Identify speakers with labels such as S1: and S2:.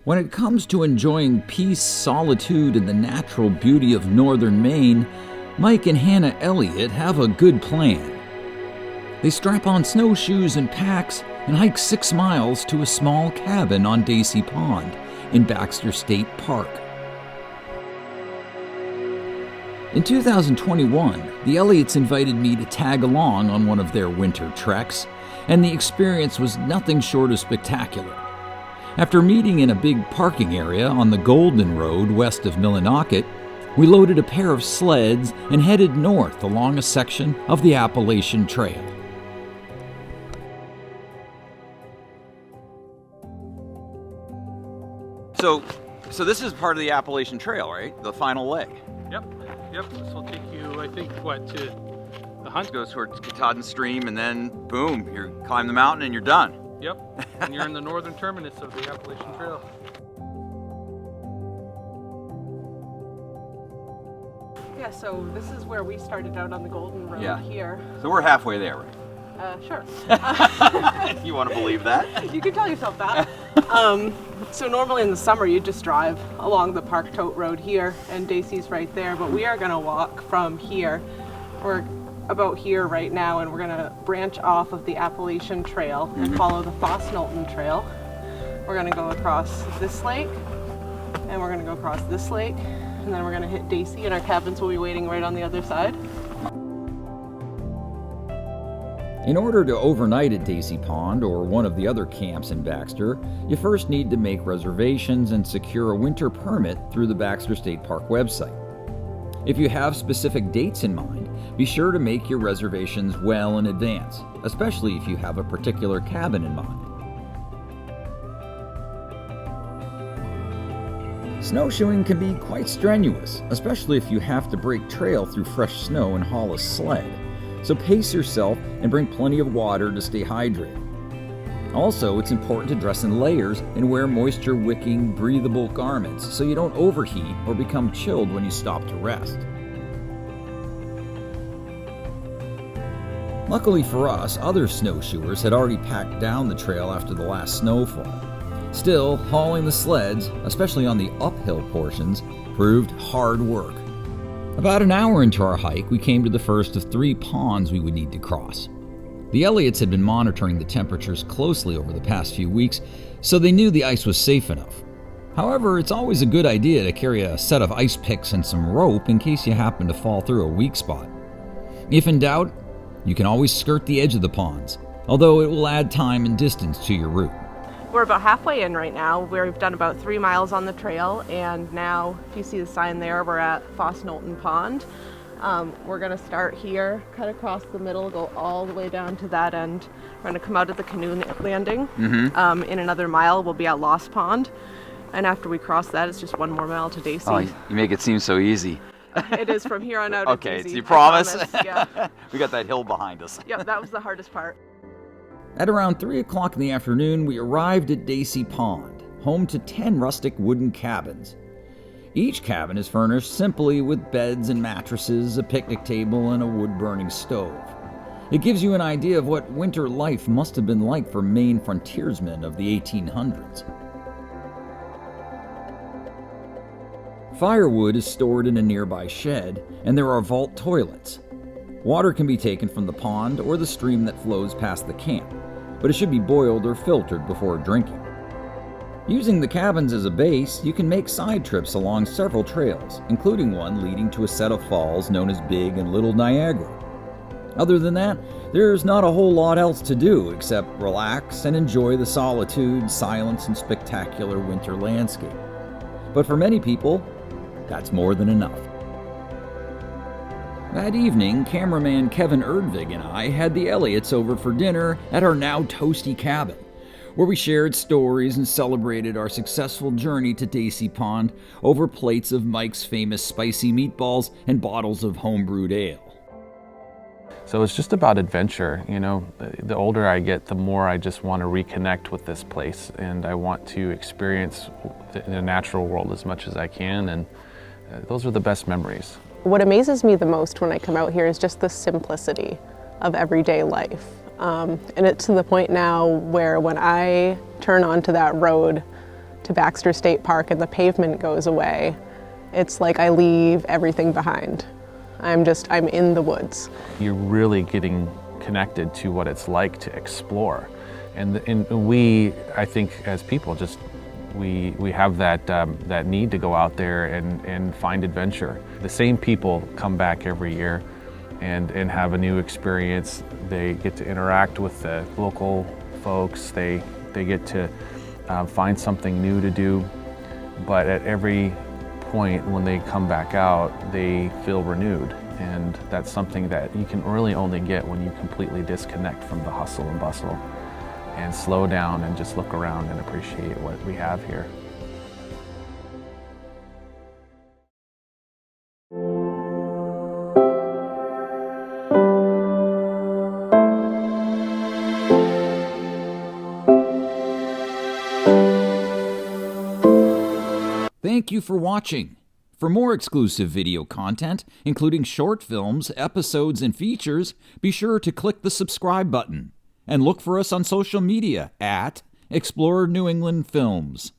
S1: When it comes to enjoying peace, solitude, and the natural beauty of Northern Maine, Mike and Hannah Elliot have a good plan. They strap on snowshoes and packs and hike 6 miles to a small cabin on Daicey Pond in Baxter State Park. In 2021, the Elliots invited me to tag along on one of their winter treks, and the experience was nothing short of spectacular. After meeting in a big parking area on the Golden Road west of Millinocket, we loaded a pair of sleds and headed north along a section of the Appalachian Trail. So this is part of the Appalachian Trail, right? The final leg.
S2: Yep. This will take you, I think, to the hunt.
S1: Goes towards Katahdin Stream, and then boom, you climb the mountain and you're done.
S2: Yep, and you're in the northern terminus of the Appalachian Trail.
S3: Yeah, so this is where we started out on the Golden Road here.
S1: So we're halfway there, right?
S3: Sure.
S1: You want to believe that?
S3: You can tell yourself that. So normally in the summer you just drive along the Park Tote Road here, and Daicey's right there, but we are going to walk from here. We're about here right now, and we're going to branch off of the Appalachian Trail and follow the Foss-Knowlton Trail. We're going to go across this lake, and we're going to go across this lake, and then we're going to hit Daicey, and our cabins will be waiting right on the other side.
S1: In order to overnight at Daicey Pond or one of the other camps in Baxter, you first need to make reservations and secure a winter permit through the Baxter State Park website. If you have specific dates in mind, be sure to make your reservations well in advance, especially if you have a particular cabin in mind. Snowshoeing can be quite strenuous, especially if you have to break trail through fresh snow and haul a sled. So pace yourself and bring plenty of water to stay hydrated. Also, it's important to dress in layers and wear moisture-wicking, breathable garments so you don't overheat or become chilled when you stop to rest. Luckily for us, other snowshoers had already packed down the trail after the last snowfall. Still, hauling the sleds, especially on the uphill portions, proved hard work. About an hour into our hike, we came to the first of 3 ponds we would need to cross. The Elliots had been monitoring the temperatures closely over the past few weeks, so they knew the ice was safe enough. However, it's always a good idea to carry a set of ice picks and some rope in case you happen to fall through a weak spot. If in doubt, you can always skirt the edge of the ponds, although it will add time and distance to your route.
S3: We're about halfway in right now. We've done about 3 miles on the trail, and now, if you see the sign there, we're at Foss-Knowlton Pond. We're going to start here, cut across the middle, go all the way down to that end. We're going to come out at the canoe landing. In another mile, we'll be at Lost Pond. And after we cross that, it's just 1 more mile to Daicey.
S1: Oh, you make it seem so easy.
S3: It is from here on out.
S1: Okay,
S3: it's easy.
S1: you promise?
S3: Yeah.
S1: We got that hill behind us.
S3: Yep, that was the hardest part.
S1: At around 3 o'clock in the afternoon, we arrived at Daicey Pond, home to 10 rustic wooden cabins. Each cabin is furnished simply with beds and mattresses, a picnic table, and a wood-burning stove. It gives you an idea of what winter life must have been like for Maine frontiersmen of the 1800s. Firewood is stored in a nearby shed, and there are vault toilets. Water can be taken from the pond or the stream that flows past the camp, but it should be boiled or filtered before drinking. Using the cabins as a base, you can make side trips along several trails, including one leading to a set of falls known as Big and Little Niagara. Other than that, there's not a whole lot else to do except relax and enjoy the solitude, silence, and spectacular winter landscape. But for many people, that's more than enough. That evening, cameraman Kevin Erdvig and I had the Elliots over for dinner at our now toasty cabin, where we shared stories and celebrated our successful journey to Daicey Pond over plates of Mike's famous spicy meatballs and bottles of homebrewed ale.
S2: So it's just about adventure. You know, the older I get, the more I just want to reconnect with this place, and I want to experience the natural world as much as I can, and those are the best memories.
S4: What amazes me the most when I come out here is just the simplicity of everyday life. And it's to the point now where when I turn onto that road, to Baxter State Park and the pavement goes away, it's like I leave everything behind. I'm in the woods.
S2: You're really getting connected to what it's like to explore. And we, I think as people, we have that need to go out there and find adventure. The same people come back every year and have a new experience. They get to interact with the local folks. They get to find something new to do. But at every point when they come back out, they feel renewed. And that's something that you can really only get when you completely disconnect from the hustle and bustle and slow down and just look around and appreciate what we have here.
S1: Thank you for watching. For more exclusive video content, including short films, episodes, and features, be sure to click the subscribe button and look for us on social media at Explorer New England Films.